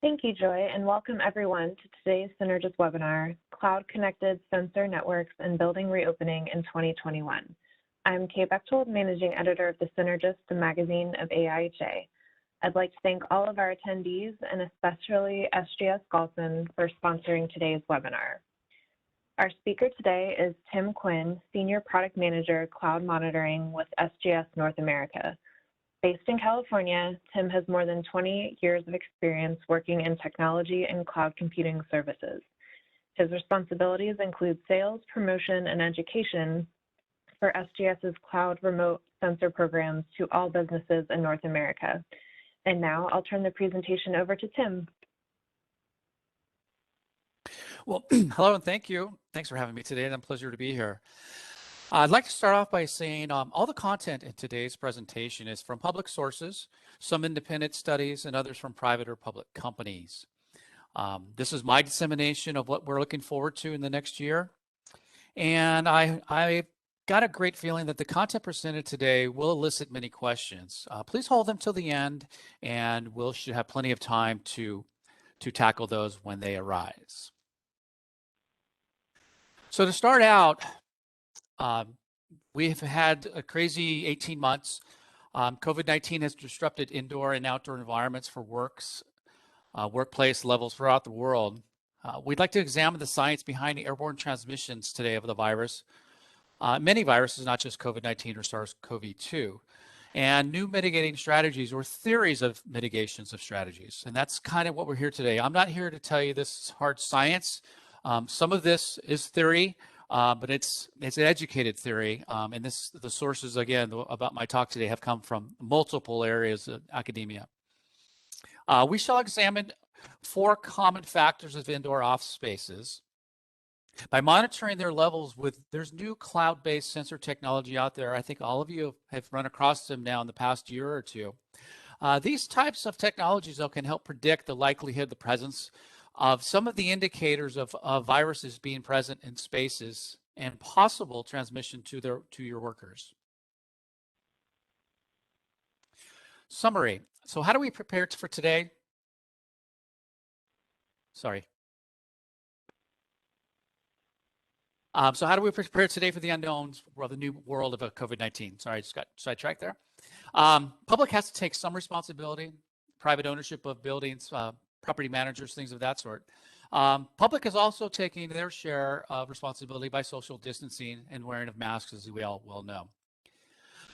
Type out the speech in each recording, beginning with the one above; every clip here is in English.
Thank you, Joy, and welcome everyone to today's Synergist webinar, Cloud Connected Sensor Networks and Building Reopening in 2021. I'm Kay Bechtold, Managing Editor of the Synergist, the magazine of AIHA. I'd like to thank all of our attendees and especially SGS Galson for sponsoring today's webinar. Our speaker today is Tim Quinn, Senior Product Manager, Cloud Monitoring with SGS North America. Based in California, Tim has more than 20 years of experience working in technology and cloud computing services. His responsibilities include sales, promotion, and education for SGS's cloud remote sensor programs to all businesses in North America. And now I'll turn the presentation over to Tim. Well, hello and thank you. Thanks for having me today. It's a pleasure to be here. I'd like to start off by saying all the content in today's presentation is from public sources, some independent studies, and others from private or public companies. This is my dissemination of what we're looking forward to in the next year. And I got a great feeling that the content presented today will elicit many questions. Please hold them till the end, and we should have plenty of time to tackle those when they arise. So to start out, we have had a crazy 18 months. COVID-19 has disrupted indoor and outdoor environments for workplace levels throughout the world. We'd like to examine the science behind airborne transmissions today of the virus. Many viruses, not just COVID-19 or SARS-CoV-2, and new mitigating strategies or theories of mitigations of strategies. And that's kind of what we're here today. I'm not here to tell you this is hard science. Some of this is theory. But it's an educated theory, and the sources, again, about my talk today have come from multiple areas of academia. We shall examine 4 common factors of indoor off spaces. By monitoring their levels there's new cloud-based sensor technology out there. I think all of you have run across them now in the past year or two. These types of technologies, though, can help predict the likelihood, the presence of some of the indicators of viruses being present in spaces and possible transmission to your workers. Summary. So how do we prepare for today? Sorry. So how do we prepare today for the unknowns of the new world of COVID-19? Sorry, I just got sidetracked there. Public has to take some responsibility, private ownership of buildings, property managers, things of that sort. Public is also taking their share of responsibility by social distancing and wearing of masks, as we all well know.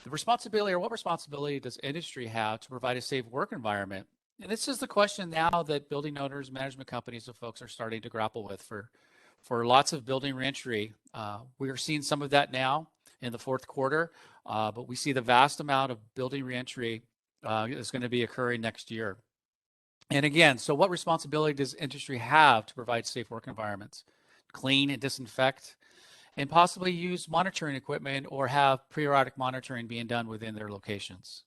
The responsibility, or what responsibility does industry have to provide a safe work environment? And this is the question now that building owners, management companies, and folks are starting to grapple with for lots of building reentry. We are seeing some of that now in the fourth quarter, but we see the vast amount of building reentry is going to be occurring next year. And again, so what responsibility does industry have to provide safe work environments? Clean and disinfect, and possibly use monitoring equipment or have periodic monitoring being done within their locations.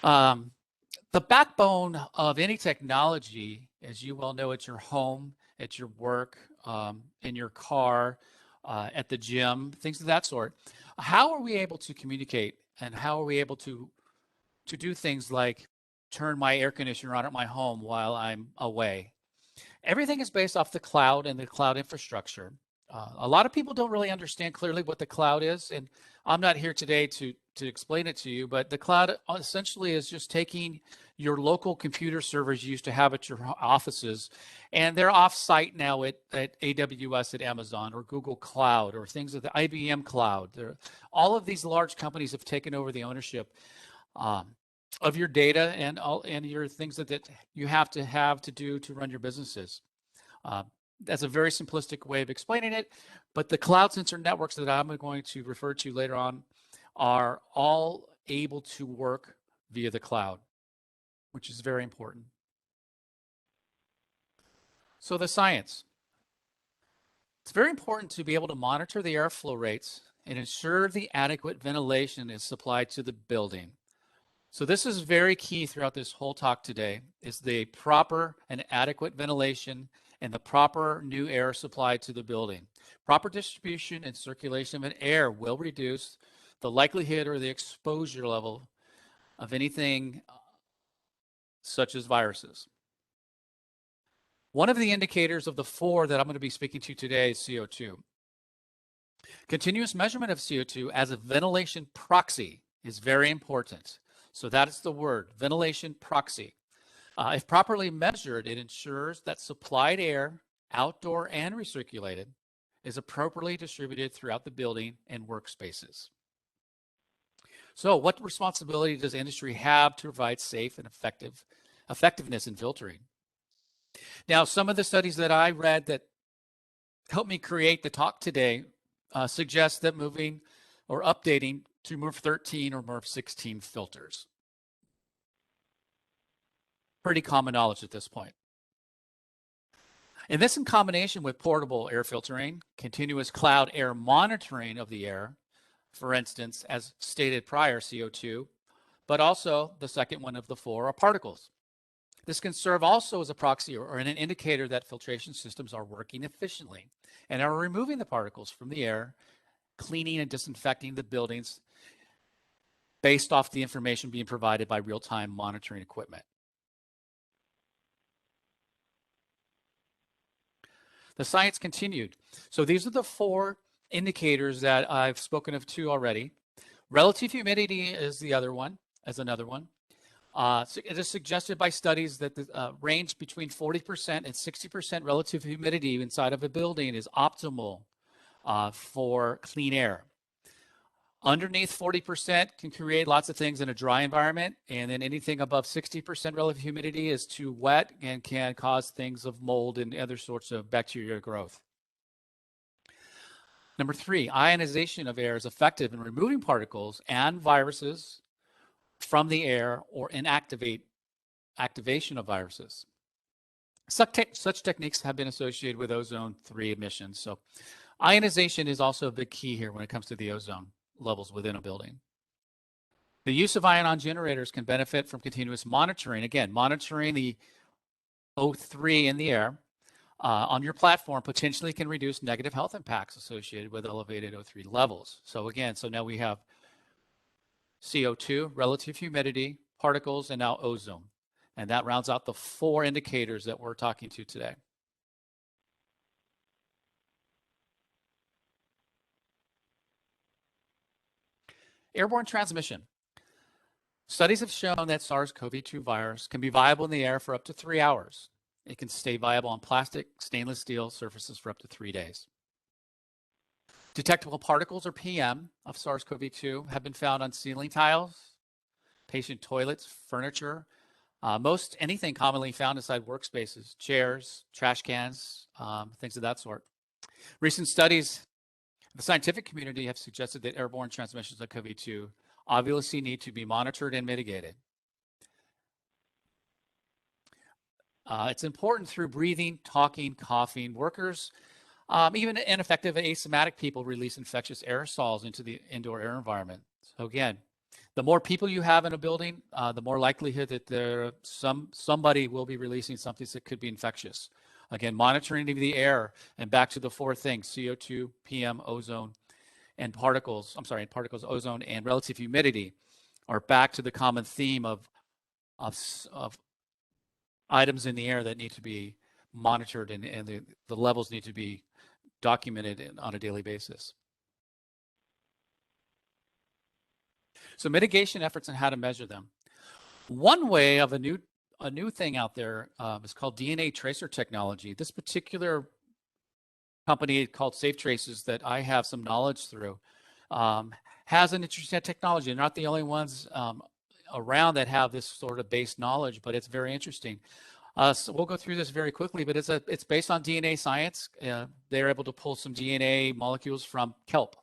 The backbone of any technology, as you well know, at your home, at your work, in your car, at the gym, things of that sort. How are we able to communicate, and how are we able to do things like turn my air conditioner on at my home while I'm away? Everything is based off the cloud and the cloud infrastructure. A lot of people don't really understand clearly what the cloud is, and I'm not here today to explain it to you, but the cloud essentially is just taking your local computer servers you used to have at your offices, and they're off-site now at AWS at Amazon or Google Cloud or things of the IBM Cloud. All of these large companies have taken over the ownership of your data and your things that you have to do to run your businesses. That's a very simplistic way of explaining it, but the cloud sensor networks that I'm going to refer to later on are all able to work via the cloud, which is very important. So the science. It's very important to be able to monitor the airflow rates and ensure the adequate ventilation is supplied to the building. So this is very key throughout this whole talk today, is the proper and adequate ventilation and the proper new air supplied to the building. Proper distribution and circulation of air will reduce the likelihood or the exposure level of anything such as viruses. One of the indicators of the 4 that I'm going to be speaking to today is CO2. Continuous measurement of CO2 as a ventilation proxy is very important. So that is the word, ventilation proxy. If properly measured, it ensures that supplied air, outdoor and recirculated, is appropriately distributed throughout the building and workspaces. So what responsibility does industry have to provide safe and effectiveness in filtering? Now, some of the studies that I read that helped me create the talk today suggest that moving or updating to MERV 13 or MERV 16 filters. Pretty common knowledge at this point. And this in combination with portable air filtering, continuous cloud air monitoring of the air, for instance, as stated prior, CO2, but also the second one of the 4 are particles. This can serve also as a proxy or an indicator that filtration systems are working efficiently and are removing the particles from the air, cleaning and disinfecting the buildings based off the information being provided by real-time monitoring equipment. The science continued. So these are the 4 indicators that I've spoken of 2 already. Relative humidity is the other one, as another one. So it is suggested by studies that the range between 40% and 60% relative humidity inside of a building is optimal for clean air. Underneath 40% can create lots of things in a dry environment, and then anything above 60% relative humidity is too wet and can cause things of mold and other sorts of bacteria growth. Number 3, ionization of air is effective in removing particles and viruses from the air or activation of viruses. Such techniques have been associated with ozone 3 emissions. So ionization is also a big key here when it comes to the ozone levels within a building. The use of ion generators can benefit from continuous monitoring. Again, monitoring the O3 in the air on your platform potentially can reduce negative health impacts associated with elevated O3 levels. So again, so now we have CO2, relative humidity, particles, and now ozone. And that rounds out the 4 indicators that we're talking to today. Airborne transmission. Studies have shown that SARS-CoV-2 virus can be viable in the air for up to 3 hours. It can stay viable on plastic, stainless steel surfaces for up to 3 days. Detectable particles, or PM, of SARS-CoV-2 have been found on ceiling tiles, patient toilets, furniture, most anything commonly found inside workspaces, chairs, trash cans, things of that sort. Recent studies in the scientific community have suggested that airborne transmissions of COVID-2 obviously need to be monitored and mitigated. It's important through breathing, talking, coughing. Workers, even ineffective asymptomatic people, release infectious aerosols into the indoor air environment. So again, the more people you have in a building, the more likelihood that somebody will be releasing something that could be infectious. Again, monitoring of the air, and back to the 4 things: CO2, PM, ozone, and particles. Particles, ozone, and relative humidity are back to the common theme of items in the air that need to be monitored, and the levels need to be documented on a daily basis. So mitigation efforts and how to measure them. One way of a new thing out there is called DNA tracer technology. This particular company called Safe Traces that I have some knowledge through has an interesting technology. They're not the only ones around that have this sort of base knowledge, but it's very interesting. So we'll go through this very quickly, but it's based on DNA science. They're able to pull some DNA molecules from kelp.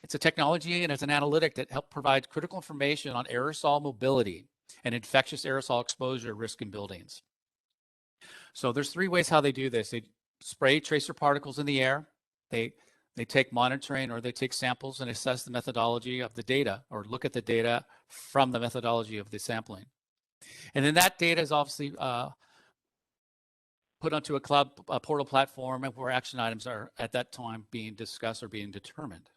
It's a technology and it's an analytic that helps provide critical information on aerosol mobility and infectious aerosol exposure risk in buildings. So there's 3 ways how they do this. They spray tracer particles in the air. They take monitoring, or they take samples and assess the methodology of the data, or look at the data from the methodology of the sampling. And then that data is obviously put onto a cloud portal platform where action items are at that time being discussed or being determined.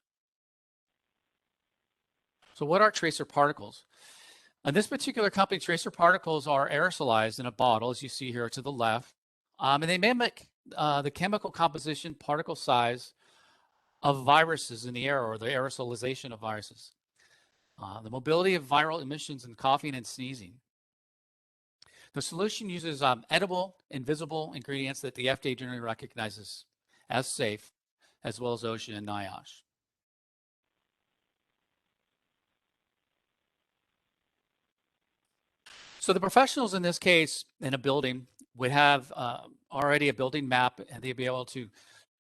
So what are tracer particles? On this particular company, tracer particles are aerosolized in a bottle, as you see here to the left, and they mimic the chemical composition, particle size of viruses in the air, or the aerosolization of viruses. The mobility of viral emissions in coughing and sneezing. The solution uses edible, invisible ingredients that the FDA generally recognizes as safe, as well as OSHA and NIOSH. So the professionals in this case in a building would have already a building map, and they'd be able to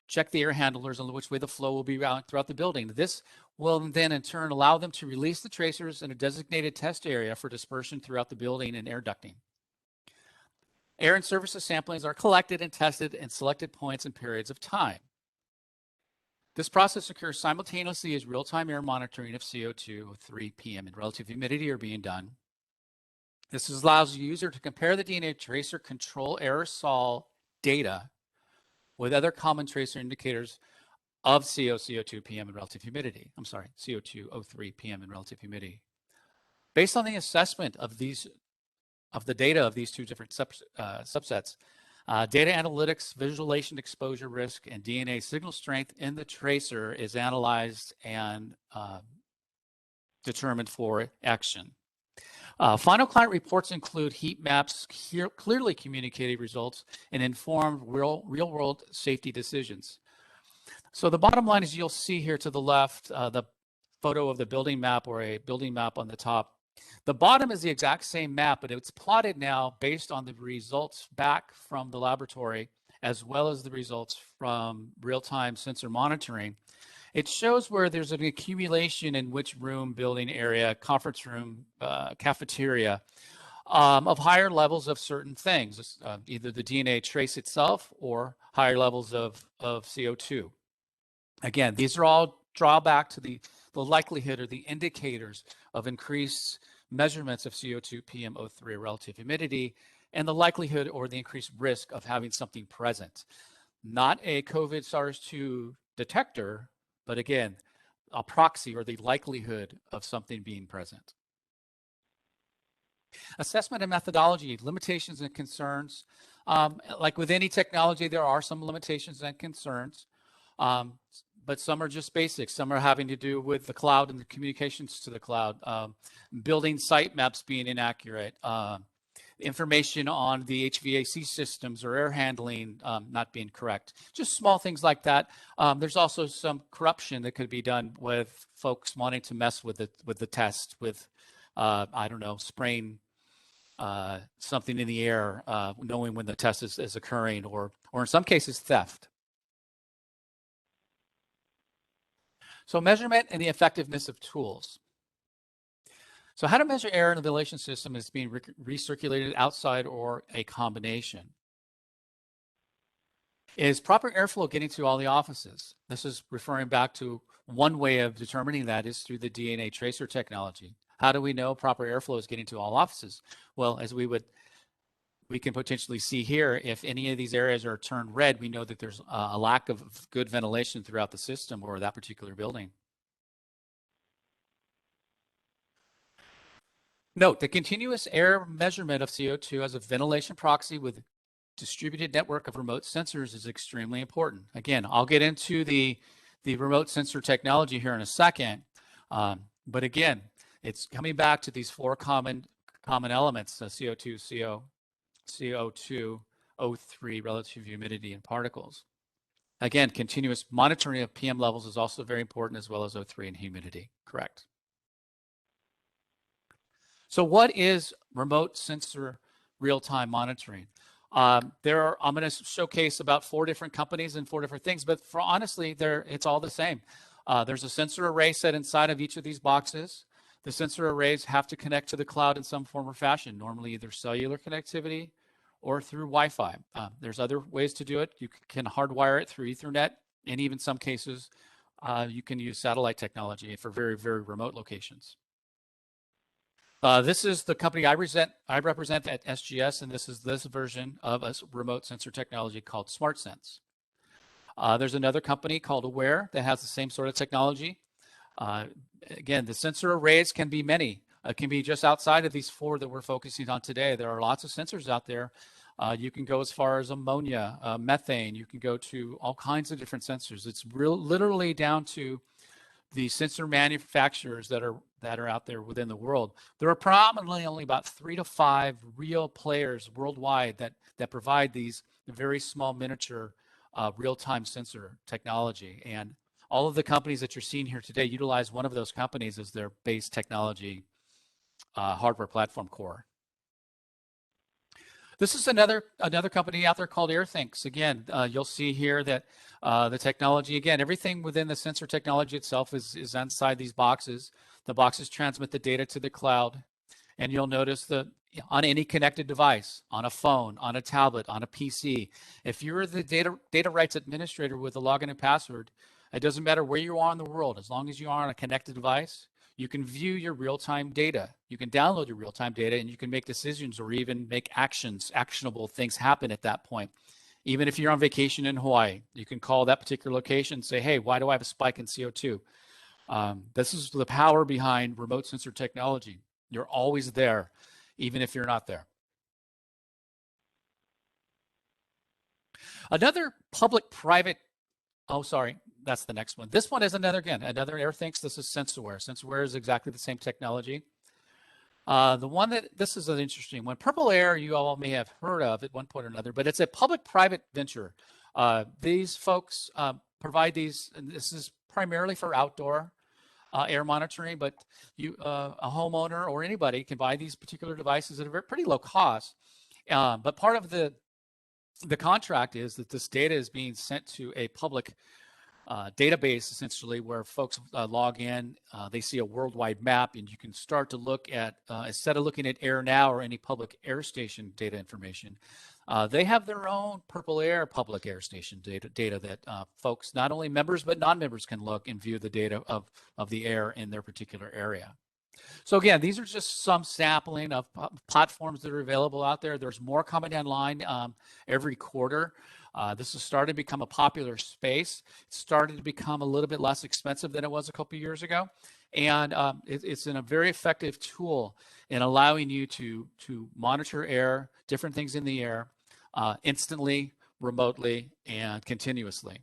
check the air handlers on which way the flow will be throughout the building. This will then in turn allow them to release the tracers in a designated test area for dispersion throughout the building and air ducting. Air and surfaces samplings are collected and tested in selected points and periods of time. This process occurs simultaneously as real-time air monitoring of CO2, 3 PM, and relative humidity are being done. This allows the user to compare the DNA tracer control aerosol data with other common tracer indicators of CO2 PM and relative humidity. I'm sorry, CO2, O3 PM and relative humidity. Based on the assessment of the data of these two different subsets, data analytics, visualization exposure risk, and DNA signal strength in the tracer is analyzed and determined for action. Final client reports include heat maps, clearly communicated results, and informed real-world safety decisions. So the bottom line is you'll see here to the left the photo of the building map, or a building map on the top. The bottom is the exact same map, but it's plotted now based on the results back from the laboratory, as well as the results from real-time sensor monitoring. It shows where there's an accumulation in which room, building area, conference room, cafeteria, of higher levels of certain things, either the DNA trace itself or higher levels of CO2. Again, these are all drawback to the likelihood or the indicators of increased measurements of CO2, PM, O3, relative humidity, and the likelihood or the increased risk of having something present. Not a COVID SARS-2 detector, but again, a proxy or the likelihood of something being present. Assessment and methodology, limitations and concerns. Like with any technology, there are some limitations and concerns, but some are just basic. Some are having to do with the cloud and the communications to the cloud, building site maps being inaccurate, information on the HVAC systems or air handling not being correct. Just small things like that. There's also some corruption that could be done with folks wanting to mess with the test, with I don't know, spraying something in the air, knowing when the test is occurring, or in some cases theft. So measurement and the effectiveness of tools. So how to measure air in the ventilation system is being recirculated outside or a combination. Is proper airflow getting to all the offices? This is referring back to one way of determining that is through the DNA tracer technology. How do we know proper airflow is getting to all offices? Well, as we can potentially see here, if any of these areas are turned red, we know that there's a lack of good ventilation throughout the system or that particular building. Note, the continuous air measurement of CO2 as a ventilation proxy with distributed network of remote sensors is extremely important. Again, I'll get into the remote sensor technology here in a second, but again, it's coming back to these four common elements: CO2, CO2, O3, relative humidity, and particles. Again, continuous monitoring of PM levels is also very important, as well as O3 and humidity. Correct. So what is remote sensor real-time monitoring? I'm going to showcase about 4 different companies and 4 different things, but honestly, it's all the same. There's a sensor array set inside of each of these boxes. The sensor arrays have to connect to the cloud in some form or fashion, normally either cellular connectivity or through Wi-Fi. There's other ways to do it. You can hardwire it through Ethernet, and even some cases, you can use satellite technology for very, very remote locations. This is the company I represent at SGS, and this is this version of a remote sensor technology called SmartSense. There's another company called Aware that has the same sort of technology. Again, the sensor arrays can be many. It can be just outside of these 4 that we're focusing on today. There are lots of sensors out there. You can go as far as ammonia, methane. You can go to all kinds of different sensors. It's literally down to the sensor manufacturers that are out there within the world. There are probably only about 3 to 5 real players worldwide that provide these very small miniature real-time sensor technology. And all of the companies that you're seeing here today utilize one of those companies as their base technology hardware platform core. This is another company out there called AirThink. Again, you'll see here that the technology, again, everything within the sensor technology itself is inside these boxes. The boxes transmit the data to the cloud. And you'll notice that on any connected device, on a phone, on a tablet, on a PC, if you're the data rights administrator with a login and password, it doesn't matter where you are in the world. As long as you are on a connected device, you can view your real-time data. You can download your real-time data, and you can make decisions or even make actionable things happen at that point. Even if you're on vacation in Hawaii, you can call that particular location and say, hey, why do I have a spike in CO2? This is the power behind remote sensor technology. You're always there, even if you're not there. Another public-private, oh, sorry, that's the next one. This one is another AirThink. This is SensorWare. SensorWare is exactly the same technology. The one this is an interesting one. Purple Air, you all may have heard of at one point or another, but it's a public-private venture. These folks provide these, and this is primarily for outdoor air monitoring, but a homeowner or anybody can buy these particular devices at a pretty low cost. But part of the contract is that this data is being sent to a public database, essentially, where folks log in, they see a worldwide map, and you can start to look at, instead of looking at Air Now or any public air station data information, they have their own Purple Air public air station data that folks, not only members but non-members, can look and view the data of the air in their particular area. So again, these are just some sampling of platforms that are available out there. There's more coming online every quarter. This has started to become a popular space. It started to become a little bit less expensive than it was a couple of years ago. And it's a very effective tool in allowing you to monitor air, different things in the air, instantly, remotely, and continuously.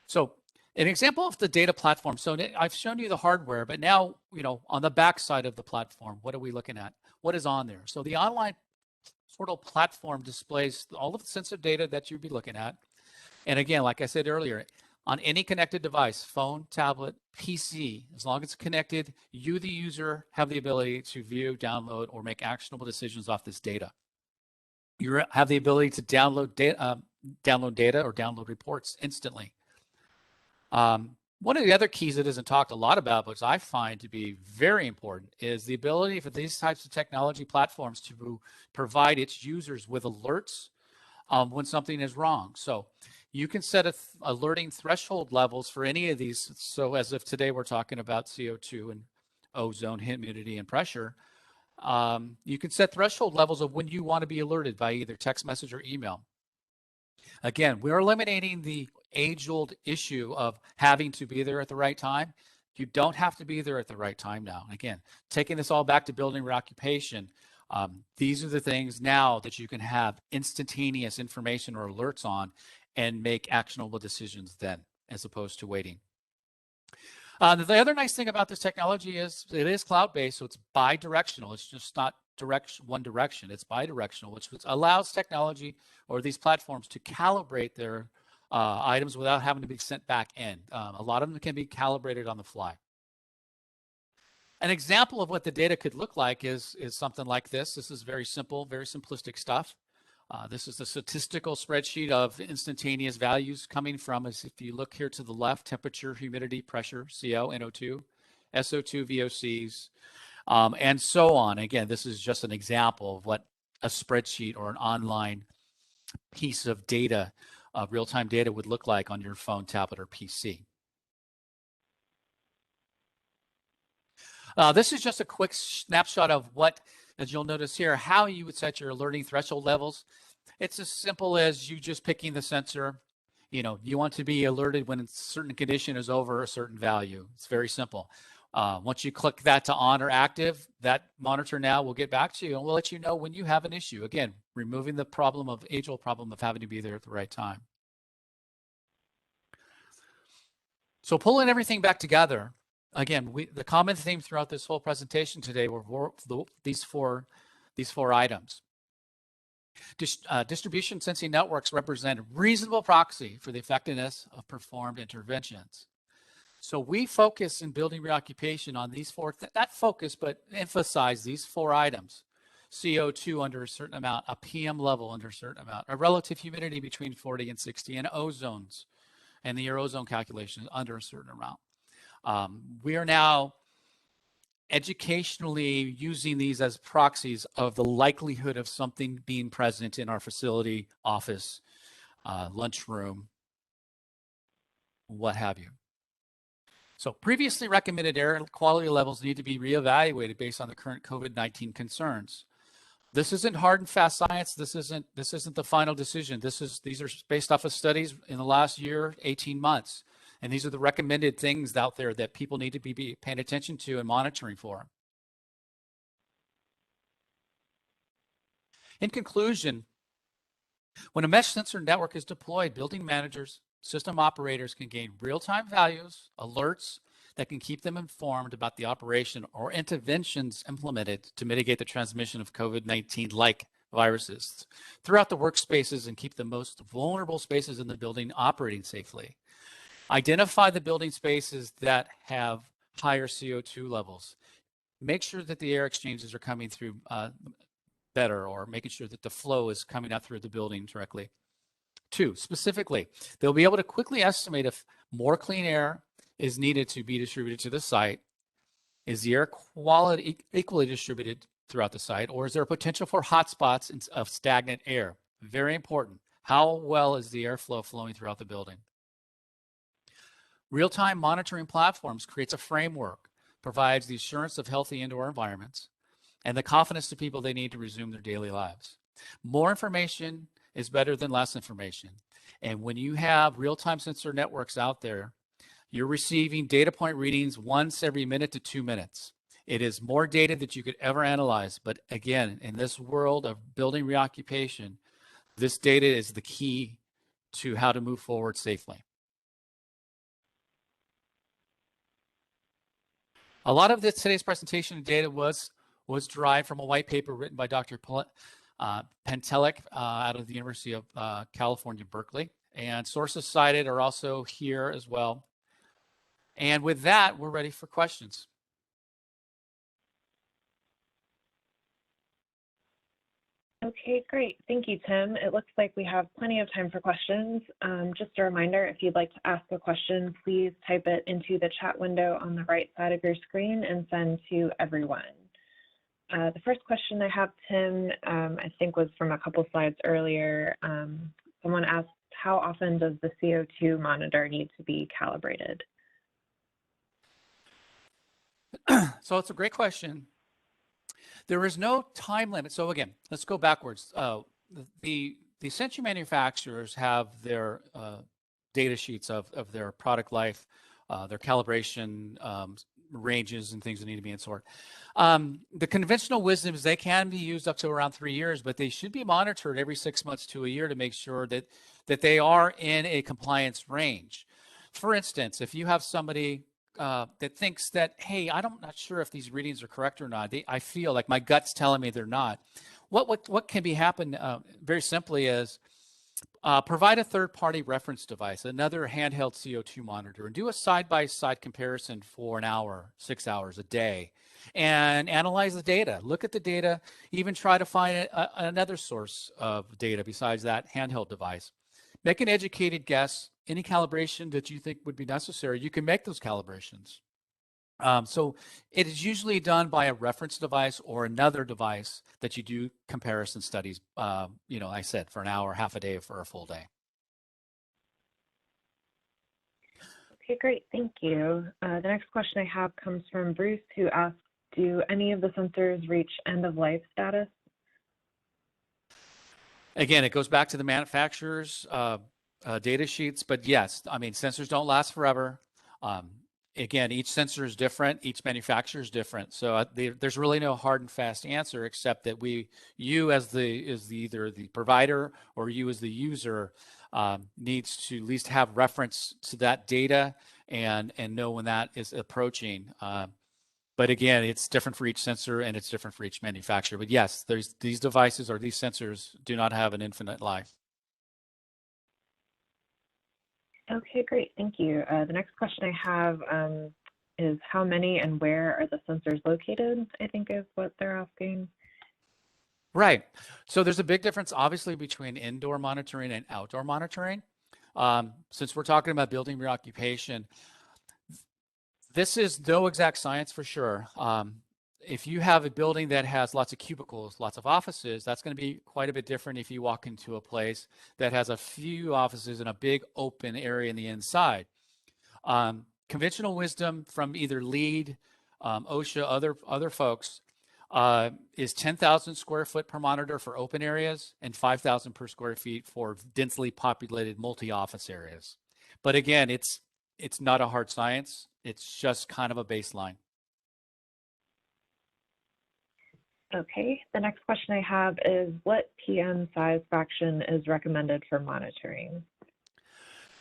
So an example of the data platform. So I've shown you the hardware, but now, on the back side of the platform, what are we looking at? What is on there? So the online portal platform displays all of the sensitive data that you'd be looking at. And again, like I said earlier, on any connected device, phone, tablet, PC, as long as it's connected, you, the user, have the ability to view, download, or make actionable decisions off this data. You have the ability to download data or download reports instantly. One of the other keys that isn't talked a lot about, but I find to be very important, is the ability for these types of technology platforms to provide its users with alerts when something is wrong. So you can set alerting threshold levels for any of these. So as if today we're talking about CO2 and ozone, humidity, and pressure, you can set threshold levels of when you want to be alerted by either text message or email. Again, we're eliminating the age-old issue of having to be there at the right time. You don't have to be there at the right time now. Again, taking this all back to building reoccupation, these are the things now that you can have instantaneous information or alerts on and make actionable decisions then, as opposed to waiting. The other nice thing about this technology is it is cloud-based, so it's bi-directional. It's just not one direction. It's bi-directional, which allows technology or these platforms to calibrate their items without having to be sent back in. A lot of them can be calibrated on the fly. An example of what the data could look like is something like this. This is very simple, very simplistic stuff. This is a statistical spreadsheet of instantaneous values coming from, as if you look here to the left, temperature, humidity, pressure, CO, NO2, SO2, VOCs, and so on. Again, this is just an example of what a spreadsheet or an online piece of data, real-time data, would look like on your phone, tablet, or PC. This is just a quick snapshot of what, as you'll notice here, how you would set your alerting threshold levels. It's as simple as you just picking the sensor. You want to be alerted when a certain condition is over a certain value. It's very simple. Once you click that to on or active, that monitor now will get back to you and will let you know when you have an issue. Again, removing the age-old problem of having to be there at the right time. So pulling everything back together, again, the common theme throughout this whole presentation today were these four items. Distribution sensing networks represent a reasonable proxy for the effectiveness of performed interventions. So we focus in building reoccupation on these four, not focus, but emphasize these four items. CO2 under a certain amount, a PM level under a certain amount, a relative humidity between 40 and 60, and ozones, and the ozone calculation under a certain amount. We are now educationally using these as proxies of the likelihood of something being present in our facility, office, lunchroom, what have you. So previously recommended air quality levels need to be reevaluated based on the current COVID-19 concerns. This isn't hard and fast science. This isn't the final decision. These are based off of studies in the last year, 18 months. And these are the recommended things out there that people need to be paying attention to and monitoring for. In conclusion, when a mesh sensor network is deployed, building managers, system operators can gain real-time values, alerts that can keep them informed about the operation or interventions implemented to mitigate the transmission of COVID-19-like viruses throughout the workspaces and keep the most vulnerable spaces in the building operating safely. Identify the building spaces that have higher CO2 levels. Make sure that the air exchanges are coming through better, or making sure that the flow is coming out through the building directly. 2, specifically, they'll be able to quickly estimate if more clean air is needed to be distributed to the site. Is the air quality equally distributed throughout the site, or is there a potential for hotspots of stagnant air? Very important. How well is the airflow flowing throughout the building? Real-time monitoring platforms creates a framework, provides the assurance of healthy indoor environments, and the confidence to people they need to resume their daily lives. More information is better than less information. And when you have real-time sensor networks out there, you're receiving data point readings once every minute to 2 minutes. It is more data that you could ever analyze. But again, in this world of building reoccupation, this data is the key to how to move forward safely. A lot of today's presentation data was derived from a white paper written by Dr. Pentelik out of the University of California, Berkeley. And sources cited are also here as well. And with that, we're ready for questions. Okay, great. Thank you, Tim. It looks like we have plenty of time for questions. Just a reminder, if you'd like to ask a question, please type it into the chat window on the right side of your screen and send to everyone. The first question I have, Tim, I think was from a couple slides earlier. Someone asked, how often does the CO2 monitor need to be calibrated? So it's a great question. There is no time limit. So again, let's go backwards. The sensor manufacturers have their data sheets of their product life, their calibration ranges and things that need to be in sort. The conventional wisdom is they can be used up to around 3 years, but they should be monitored every 6 months to a year to make sure that they are in a compliance range. For instance, if you have somebody that thinks that, hey, I'm not sure if these readings are correct or not. I feel like my gut's telling me they're not. What can be happen very simply is provide a third-party reference device, another handheld CO2 monitor, and do a side-by-side comparison for an hour, 6 hours a day, and analyze the data. Look at the data, even try to find another source of data besides that handheld device. Make an educated guess. Any calibration that you think would be necessary, you can make those calibrations. So it is usually done by a reference device or another device that you do comparison studies, I said, for an hour, half a day, for a full day. Okay, great. Thank you. The next question I have comes from Bruce, who asks, do any of the sensors reach end-of-life status? Again, it goes back to the manufacturer's data sheets, but yes, I mean, sensors don't last forever. again, each sensor is different, each manufacturer is different. So there's really no hard and fast answer, except that you as either the provider or you as the user needs to at least have reference to that data and know when that is approaching. But again, it's different for each sensor and it's different for each manufacturer. But yes, these devices or these sensors do not have an infinite life. Okay, great. Thank you. The next question I have is how many and where are the sensors located, I think is what they're asking. Right. So there's a big difference, obviously, between indoor monitoring and outdoor monitoring. Since we're talking about building reoccupation, this is no exact science for sure. If you have a building that has lots of cubicles, lots of offices, that's going to be quite a bit different if you walk into a place that has a few offices and a big open area in the inside. Conventional wisdom from either LEED, OSHA, other folks, is 10,000 square foot per monitor for open areas and 5,000 per square feet for densely populated multi-office areas. But again, it's not a hard science. It's just kind of a baseline. Okay, the next question I have is what PM size fraction is recommended for monitoring?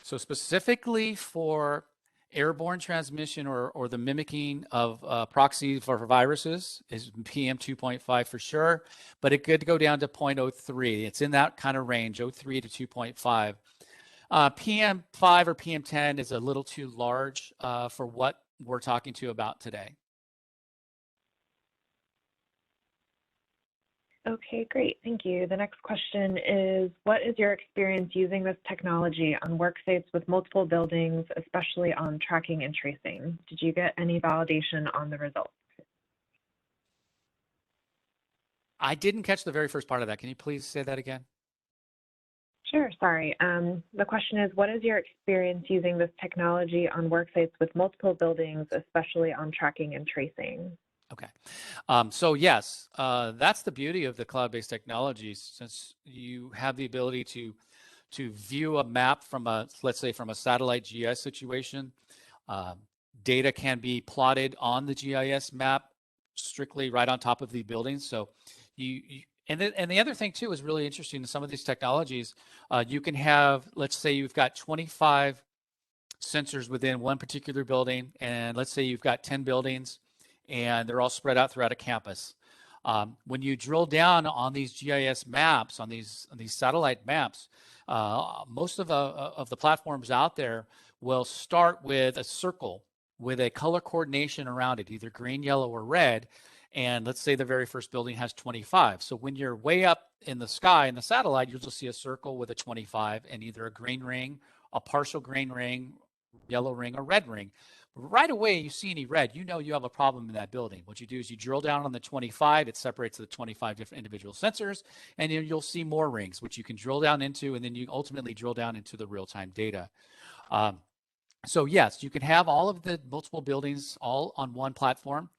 So specifically for airborne transmission or the mimicking of proxy for viruses is PM 2.5 for sure, but it could go down to 0.03. It's in that kind of range, 0.03 to 2.5. PM 5 or PM 10 is a little too large for what we're talking to about today. Okay, great. Thank you. The next question is, what is your experience using this technology on work sites with multiple buildings, especially on tracking and tracing? Did you get any validation on the results? I didn't catch the very first part of that. Can you please say that again? Sure, sorry. The question is, what is your experience using this technology on work sites with multiple buildings, especially on tracking and tracing? Okay. So yes, that's the beauty of the cloud-based technologies, since you have the ability to view a map from let's say from a satellite GIS situation. Data can be plotted on the GIS map strictly right on top of the buildings. So and the other thing too is really interesting in some of these technologies. You can have, let's say you've got 25 sensors within one particular building, and let's say you've got 10 buildings and they're all spread out throughout a campus. When you drill down on these GIS maps, on these satellite maps, most of the platforms out there will start with a circle with a color coordination around it, either green, yellow, or red. And let's say the very first building has 25. So when you're way up in the sky in the satellite, you'll just see a circle with a 25 and either a green ring, a partial green ring, yellow ring, or red ring. Right away, you see any red, you know you have a problem in that building. What you do is you drill down on the 25, it separates the 25 different individual sensors, and then you'll see more rings, which you can drill down into, and then you ultimately drill down into the real-time data. So yes, you can have all of the multiple buildings all on one platform.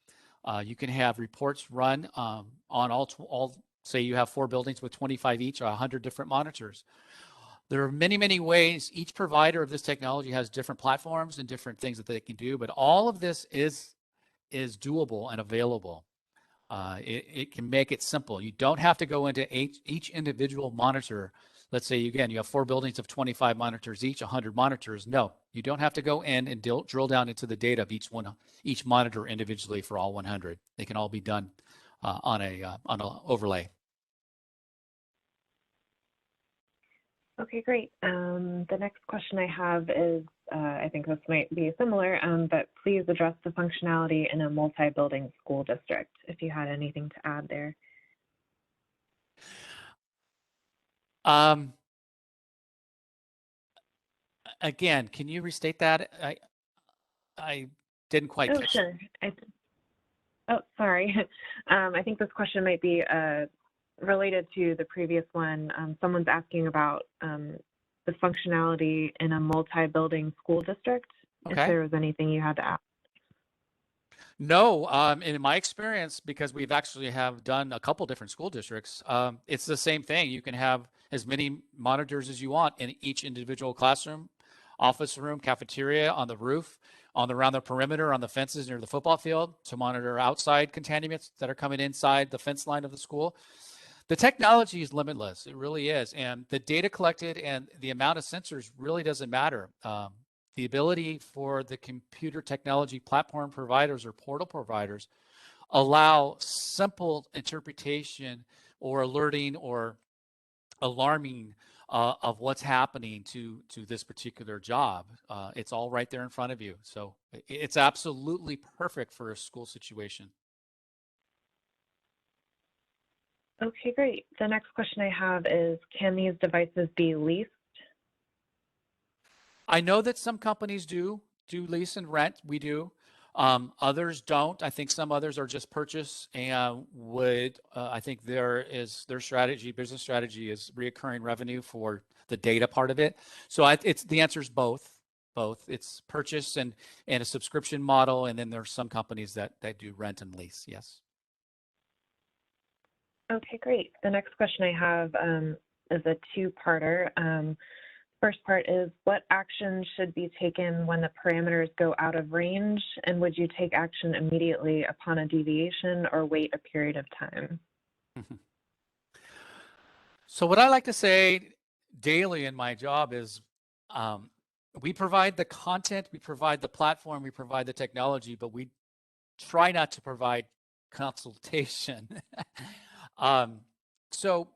You can have reports run on all, say you have 4 buildings with 25 each or 100 different monitors. There are many, many ways. Each provider of this technology has different platforms and different things that they can do, but all of this is doable and available. It can make it simple. You don't have to go into each individual monitor. Let's say, again, you have 4 buildings of 25 monitors each, 100 monitors. No, you don't have to go in and drill down into the data of each monitor individually for all 100. They can all be done on an overlay. Okay, great. The next question I have is, I think this might be similar, but please address the functionality in a multi-building school district, if you had anything to add there. Again, can you restate that? I didn't quite catch. Sure. Sorry. I think this question might be related to the previous one. Someone's asking about the functionality in a multi-building school district, Okay. if there was anything you had to add. No, in my experience, because we've actually have done a couple different school districts, it's the same thing. You can have as many monitors as you want in each individual classroom, office room, cafeteria, on the roof. around the perimeter on the fences near the football field to monitor outside contaminants that are coming inside the fence line of the school. The technology is limitless. It really is. And the data collected and the amount of sensors really doesn't matter. The ability for the computer technology platform providers or portal providers allow simple interpretation or alerting or alarming of what's happening to this particular job. It's all right there in front of you. So it's absolutely perfect for a school situation. Okay, great. The next question I have is, can these devices be leased? I know that some companies do lease and rent. We do. Others don't. I think some others are just purchase and would, I think their strategy, business strategy is reoccurring revenue for the data part of it. So the answer is both. It's purchase and a subscription model. And then there's some companies that do rent and lease. Yes. Okay, great. The next question I have is a two-parter. First part is, what action should be taken when the parameters go out of range? And would you take action immediately upon a deviation or wait a period of time? So what I like to say daily in my job is we provide the content, we provide the platform, we provide the technology, but we try not to provide consultation. So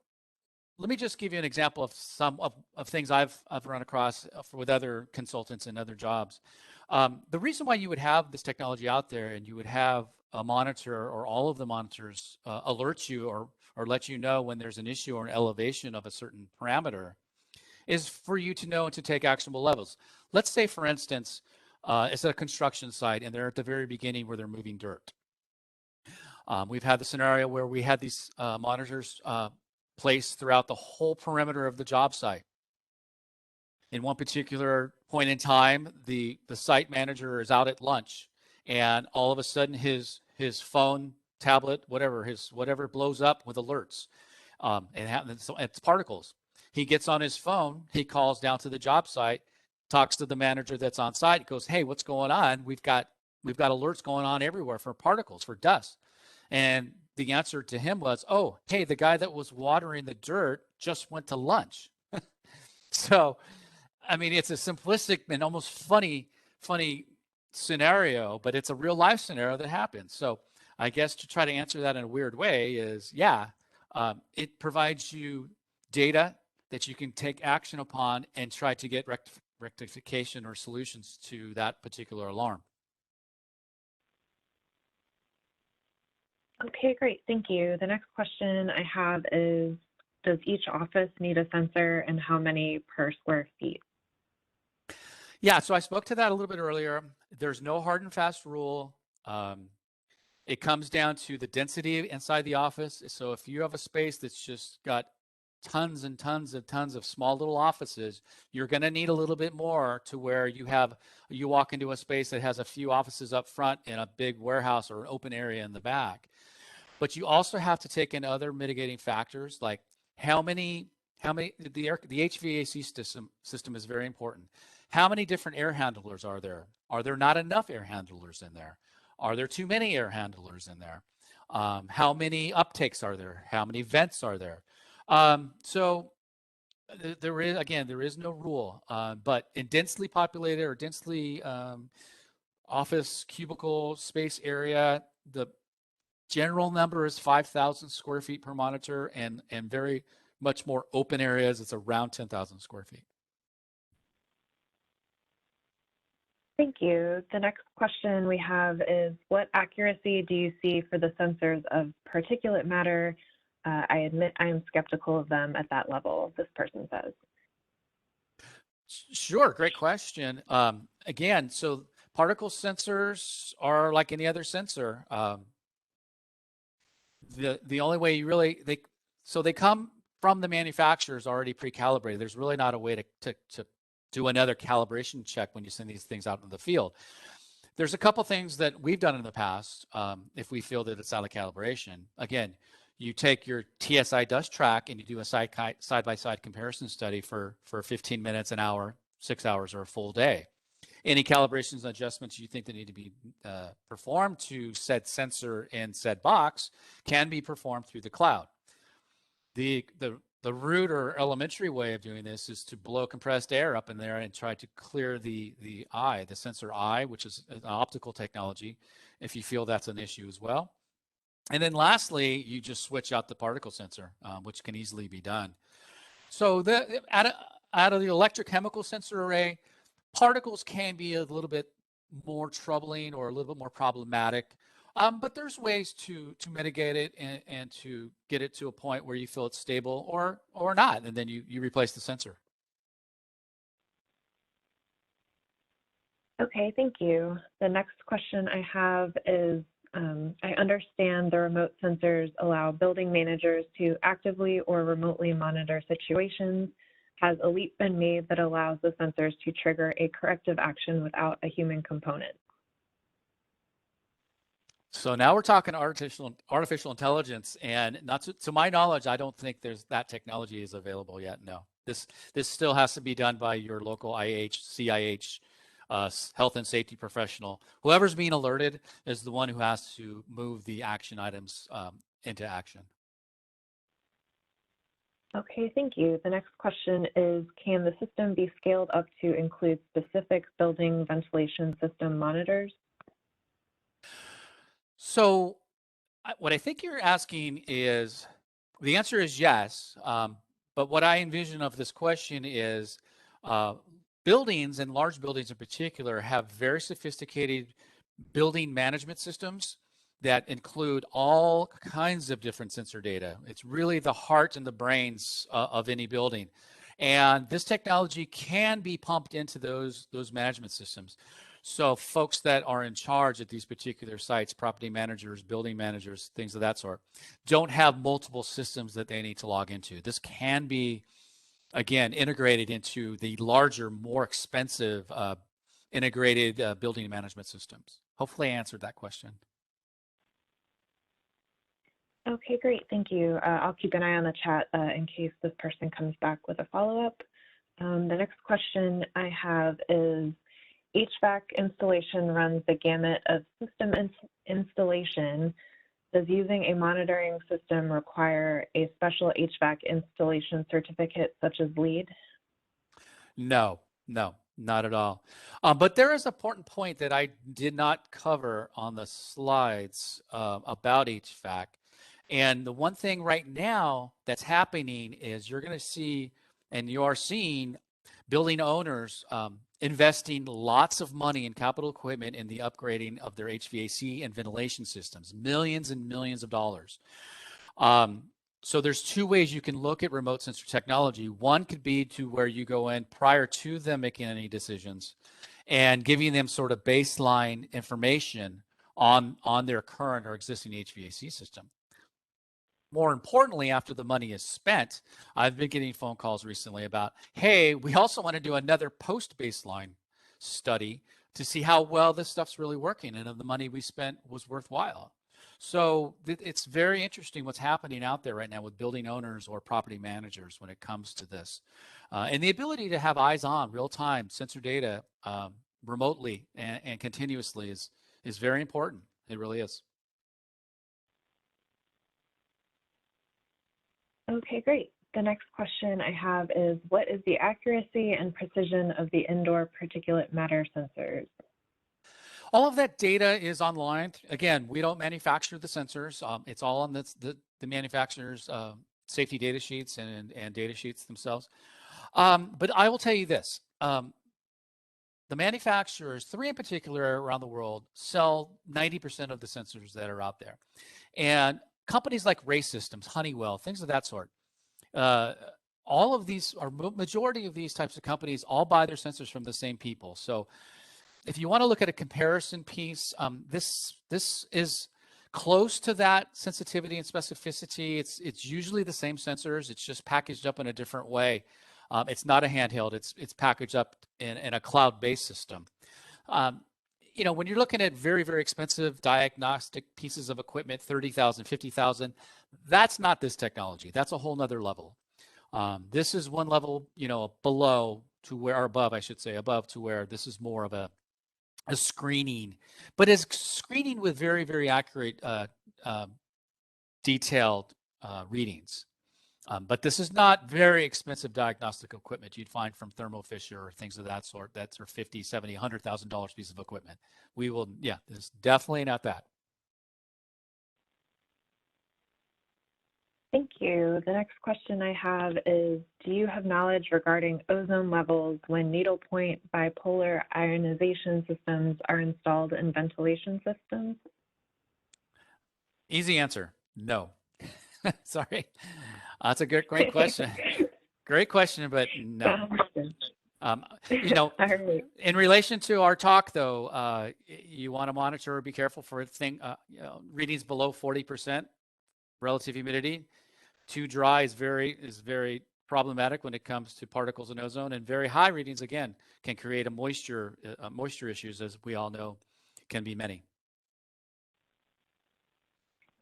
let me just give you an example of some of things I've run across with other consultants and other jobs. The reason why you would have this technology out there and you would have a monitor or all of the monitors alert you or let you know when there's an issue or an elevation of a certain parameter is for you to know and to take actionable levels. Let's say, for instance, it's at a construction site and they're at the very beginning where they're moving dirt. We've had the scenario where we had these monitors placed throughout the whole perimeter of the job site. In one particular point in time, the site manager is out at lunch, and all of a sudden his phone, tablet, whatever blows up with alerts. It's particles. He gets on his phone, he calls down to the job site, talks to the manager that's on site, goes, "Hey, what's going on? We've got alerts going on everywhere for particles, for dust." And the answer to him was, "Oh, hey, the guy that was watering the dirt just went to lunch." So, I mean, it's a simplistic and almost funny scenario, but it's a real life scenario that happens. So I guess to try to answer that in a weird way is, it provides you data that you can take action upon and try to get rectification or solutions to that particular alarm. Okay, great. Thank you. The next question I have is, does each office need a sensor and how many per square feet? Yeah, so I spoke to that a little bit earlier. There's no hard and fast rule. It comes down to the density inside the office. So if you have a space that's just got tons and tons of small little offices, you're going to need a little bit more to where you walk into a space that has a few offices up front and a big warehouse or an open area in the back. But you also have to take in other mitigating factors like how many the HVAC system is very important. How many different air handlers are there? Are there not enough air handlers in there? Are there too many air handlers in there? How many uptakes are there? How many vents are there? So there is no rule, but in densely populated or densely office cubicle space area, the general number is 5,000 square feet per monitor, and very much more open areas, it's around 10,000 square feet. Thank you. The next question we have is, what accuracy do you see for the sensors of particulate matter? I admit I am skeptical of them at that level, this person says. Sure, great question. Again, so particle sensors are like any other sensor. The only way you really, they come from the manufacturers already pre-calibrated. There's really not a way to do another calibration check when you send these things out in the field. There's a couple things that we've done in the past if we feel that it's out of calibration. Again, you take your TSI dust track and you do a side-by-side comparison study for 15 minutes, an hour, 6 hours, or a full day. Any calibrations and adjustments you think that need to be performed to said sensor and said box can be performed through the cloud. The root or elementary way of doing this is to blow compressed air up in there and try to clear the sensor eye, which is an optical technology, if you feel that's an issue as well. And then lastly, you just switch out the particle sensor, which can easily be done. So out of the electrochemical sensor array, particles can be a little bit more troubling or a little bit more problematic, but there's ways to mitigate it and to get it to a point where you feel it's stable or not, and then you replace the sensor. Okay, thank you. The next question I have is, I understand the remote sensors allow building managers to actively or remotely monitor situations. Has a leap been made that allows the sensors to trigger a corrective action without a human component? So now we're talking artificial intelligence, and not to my knowledge, I don't think that technology is available yet. No, this still has to be done by your local IH, CIH, health and safety professional. Whoever's being alerted is the one who has to move the action items into action. Okay, thank you. The next question is, can the system be scaled up to include specific building ventilation system monitors? So what I think you're asking is, the answer is yes, but what I envision of this question is buildings, and large buildings in particular, have very sophisticated building management systems that include all kinds of different sensor data. It's really the heart and the brains of any building. And this technology can be pumped into those management systems. So folks that are in charge at these particular sites, property managers, building managers, things of that sort, don't have multiple systems that they need to log into. This can be, again, integrated into the larger, more expensive integrated building management systems. Hopefully I answered that question. Okay, great, thank you. I'll keep an eye on the chat in case this person comes back with a follow-up. The next question I have is, HVAC installation runs the gamut of system installation. Does using a monitoring system require a special HVAC installation certificate such as LEED? No, not at all. But there is an important point that I did not cover on the slides about HVAC. And the one thing right now that's happening is you're going to see, and you are seeing, building owners investing lots of money in capital equipment in the upgrading of their HVAC and ventilation systems, millions and millions of dollars. So there's two ways you can look at remote sensor technology. One could be to where you go in prior to them making any decisions and giving them sort of baseline information on their current or existing HVAC system. More importantly, after the money is spent, I've been getting phone calls recently about, hey, we also want to do another post-baseline study to see how well this stuff's really working and if the money we spent was worthwhile. So it's very interesting what's happening out there right now with building owners or property managers when it comes to this. And the ability to have eyes on, real-time sensor data remotely and continuously is very important. It really is. Okay, great. The next question I have is, what is the accuracy and precision of the indoor particulate matter sensors? All of that data is online. Again, we don't manufacture the sensors. It's all on the manufacturer's safety data sheets and data sheets themselves. But I will tell you this. The manufacturers, 3 in particular around the world, sell 90% of the sensors that are out there. And companies like Ray Systems, Honeywell, things of that sort, all of these, or majority of these types of companies, all buy their sensors from the same people. So if you want to look at a comparison piece, this is close to that sensitivity and specificity. It's usually the same sensors. It's just packaged up in a different way. It's not a handheld. It's packaged up in a cloud-based system. You know, when you're looking at very, very expensive diagnostic pieces of equipment, 30,000, 50,000, that's not this technology. That's a whole nother level. This is one level, you know, below to where, or above, I should say, above to where this is more of a screening, but it's screening with very, very accurate, detailed readings. But this is not very expensive diagnostic equipment you'd find from Thermo Fisher or things of that sort. That's for $50, $70, $100,000 piece of equipment. We will, yeah, it's definitely not that. Thank you. The next question I have is, do you have knowledge regarding ozone levels when needlepoint bipolar ionization systems are installed in ventilation systems? Easy answer, no. Sorry. That's a great question. Great question, but no. You know, right. In relation to our talk, though, you want to monitor or be careful for readings below 40% relative humidity. Too dry is very problematic when it comes to particles and ozone, and very high readings again can create a moisture issues, as we all know, can be many.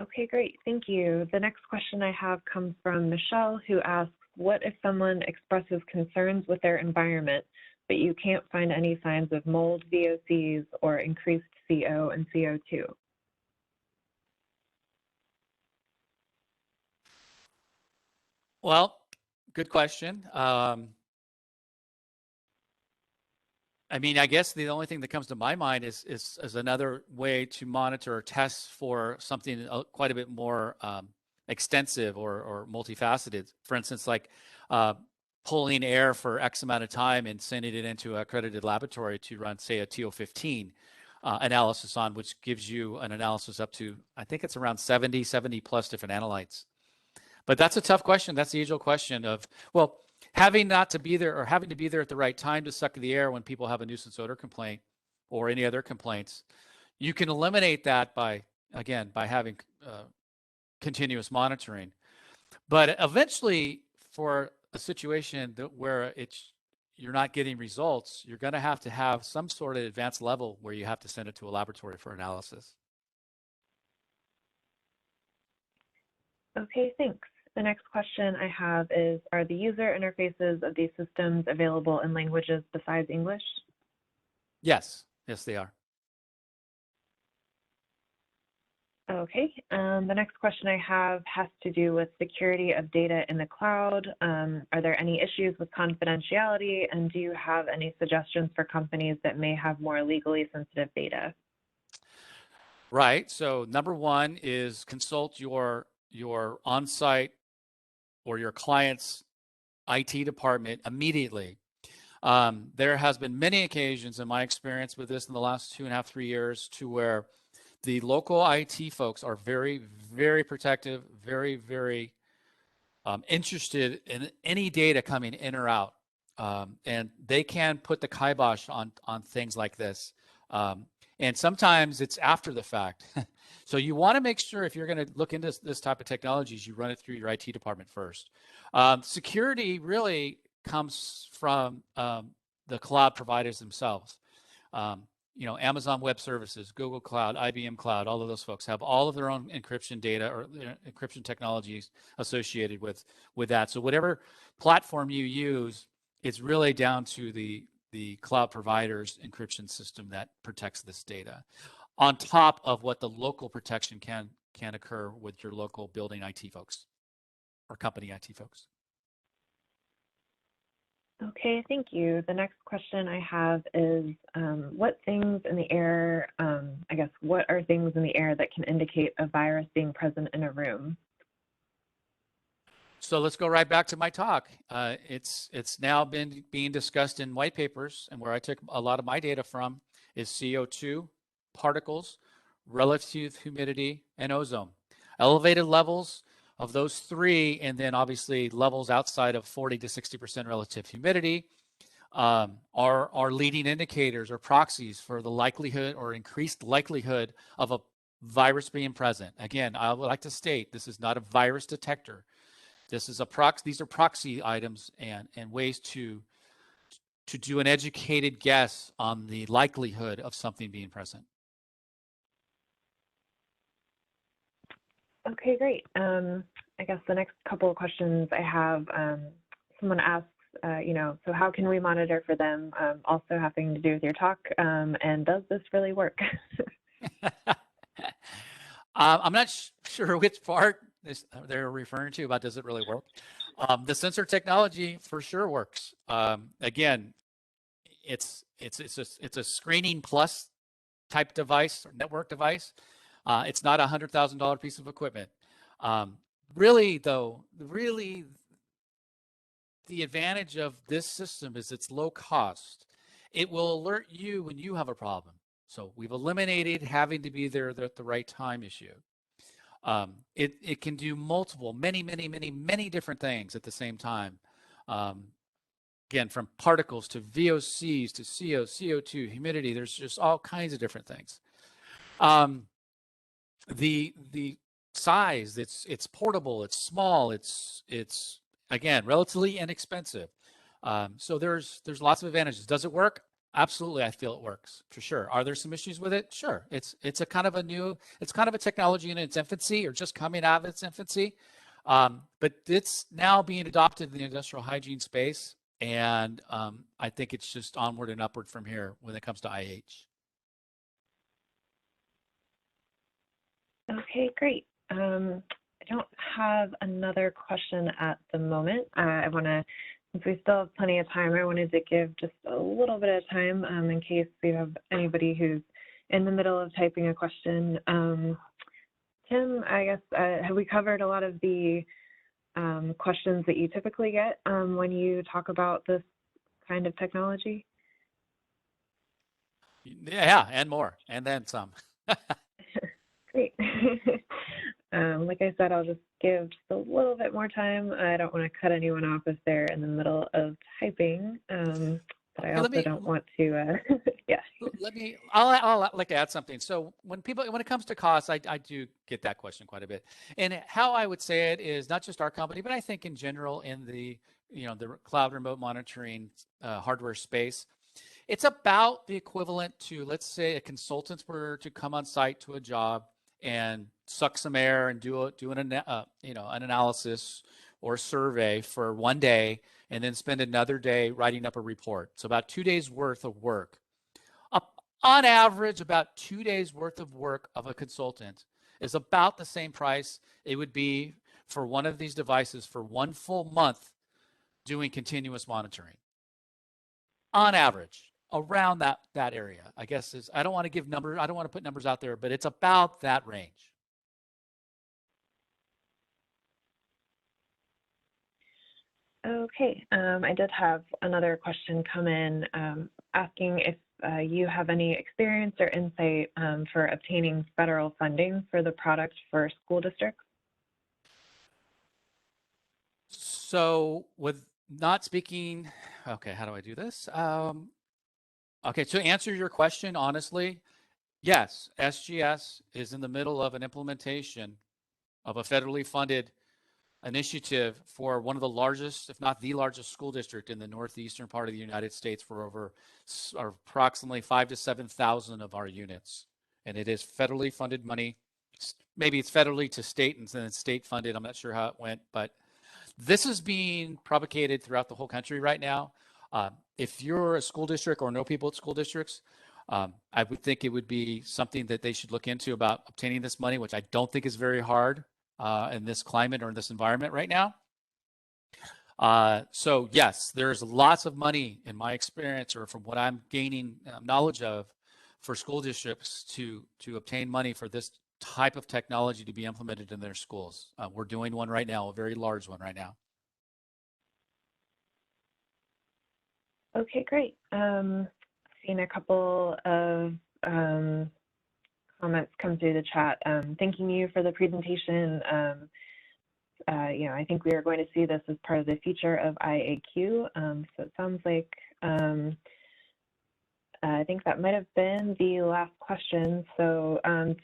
Okay, great. Thank you. The next question I have comes from Michelle, who asks, what if someone expresses concerns with their environment, but you can't find any signs of mold, VOCs, or increased CO and CO2? Well, good question. I mean, I guess the only thing that comes to my mind is another way to monitor or test for something quite a bit more extensive or multifaceted. For instance, like pulling air for X amount of time and sending it into an accredited laboratory to run, say, a TO15 analysis on, which gives you an analysis up to, I think it's around 70 plus different analytes. But that's a tough question. That's the age-old question of, well, having not to be there or having to be there at the right time to suck the air when people have a nuisance odor complaint or any other complaints. You can eliminate that by having continuous monitoring. But eventually, for a situation where you're not getting results, you're going to have some sort of advanced level where you have to send it to a laboratory for analysis. Okay, thanks. The next question I have is, are the user interfaces of these systems available in languages besides English? Yes, they are. Okay, the next question I have has to do with security of data in the cloud. Are there any issues with confidentiality, and do you have any suggestions for companies that may have more legally sensitive data? Right, so number one is consult your on-site or your client's IT department immediately. There has been many occasions in my experience with this in the last 2.5, 3 years to where the local IT folks are very, very protective, very, very interested in any data coming in or out. And they can put the kibosh on things like this. And sometimes it's after the fact. So you want to make sure if you're going to look into this type of technologies, you run it through your IT department first. Security really comes from the cloud providers themselves. Amazon Web Services, Google Cloud, IBM Cloud, all of those folks have all of their own encryption data or encryption technologies associated with that. So whatever platform you use, it's really down to the cloud provider's encryption system that protects this data, on top of what the local protection can occur with your local building IT folks or company IT folks. Okay, thank you. The next question I have is, what things in the air, what are things in the air that can indicate a virus being present in a room? So let's go right back to my talk. It's now being discussed in white papers, and where I took a lot of my data from is CO2, particles, relative humidity, and ozone. Elevated levels of those three, and then obviously levels outside of 40 to 60% relative humidity are leading indicators or proxies for the likelihood or increased likelihood of a virus being present. Again, I would like to state this is not a virus detector. This is these are proxy items and ways to do an educated guess on the likelihood of something being present. Okay, great. I guess the next couple of questions I have, someone asks, so how can we monitor for them? Also having to do with your talk, and does this really work? I'm not sure which part they're referring to about does it really work. The sensor technology for sure works. Again, it's a screening plus type device or network device. It's not a $100,000 piece of equipment. Really, though, the advantage of this system is it's low cost. It will alert you when you have a problem. So we've eliminated having to be there at the right time issue. It can do many different things at the same time. Again, from particles to VOCs to CO, CO2, humidity, there's just all kinds of different things. The size, it's portable, it's small, it's again relatively inexpensive. So there's lots of advantages. Does it work? Absolutely, I feel it works for sure. Are there some issues with it? Sure. It's a kind of a technology in its infancy or just coming out of its infancy. But it's now being adopted in the industrial hygiene space. And I think it's just onward and upward from here when it comes to IH. Okay, great. I don't have another question at the moment. I want to, since we still have plenty of time, I wanted to give just a little bit of time in case we have anybody who's in the middle of typing a question. Tim, I guess, have we covered a lot of the questions that you typically get when you talk about this kind of technology? Yeah, and more, and then some. Great. Like I said, I'll just give just a little bit more time. I don't want to cut anyone off if they're in the middle of typing, but I also don't want to, yeah. I'll like to add something. So when it comes to costs, I do get that question quite a bit. And how I would say it is not just our company, but I think in general in the cloud remote monitoring hardware space, it's about the equivalent to, let's say, a consultant were to come on site to a job and suck some air and do an analysis or survey for one day, and then spend another day writing up a report. So about 2 days worth of work. On average, about 2 days worth of work of a consultant is about the same price it would be for one of these devices for 1 full month doing continuous monitoring. On average, around that area, I guess I don't want to give numbers. I don't want to put numbers out there, but it's about that range. Okay, I did have another question come in asking if you have any experience or insight for obtaining federal funding for the product for school districts. So with not speaking, okay, how do I do this? Okay, to answer your question honestly, yes, SGS is in the middle of an implementation of a federally funded initiative for one of the largest, if not the largest school district in the northeastern part of the United States for over approximately 5,000 to 7,000 of our units. And it is federally funded money. Maybe it's federally to state and then state funded. I'm not sure how it went, but this is being propagated throughout the whole country right now. If you're a school district or know people at school districts, I would think it would be something that they should look into about obtaining this money, which I don't think is very hard in this climate or in this environment right now. So yes, there's lots of money in my experience or from what I'm gaining knowledge of for school districts to obtain money for this type of technology to be implemented in their schools. We're doing one right now, a very large one right now. Okay, great. Seen a couple of comments come through the chat. Thanking you for the presentation. I think we are going to see this as part of the future of IAQ. So it sounds like I think that might have been the last question. So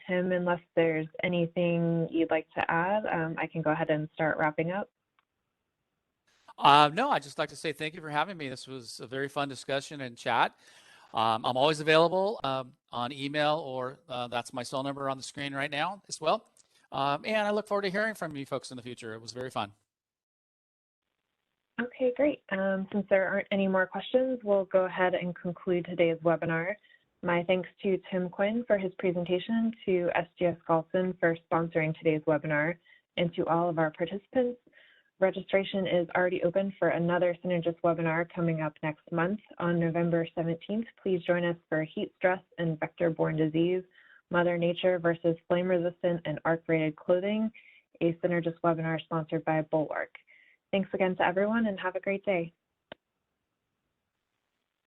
Tim, unless there's anything you'd like to add, I can go ahead and start wrapping up. No, I'd just like to say thank you for having me. This was a very fun discussion and chat. I'm always available on email, or that's my cell number on the screen right now as well. And I look forward to hearing from you folks in the future. It was very fun. Okay. Okay, great. Since there aren't any more questions, we'll go ahead and conclude today's webinar. My thanks to Tim Quinn for his presentation, to SGS Galson for sponsoring today's webinar, and to all of our participants. Registration is already open for another Synergist webinar coming up next month on November 17th. Please join us for heat stress and vector-borne disease, Mother Nature versus flame-resistant and arc-rated clothing, a Synergist webinar sponsored by Bulwark. Thanks again to everyone and have a great day.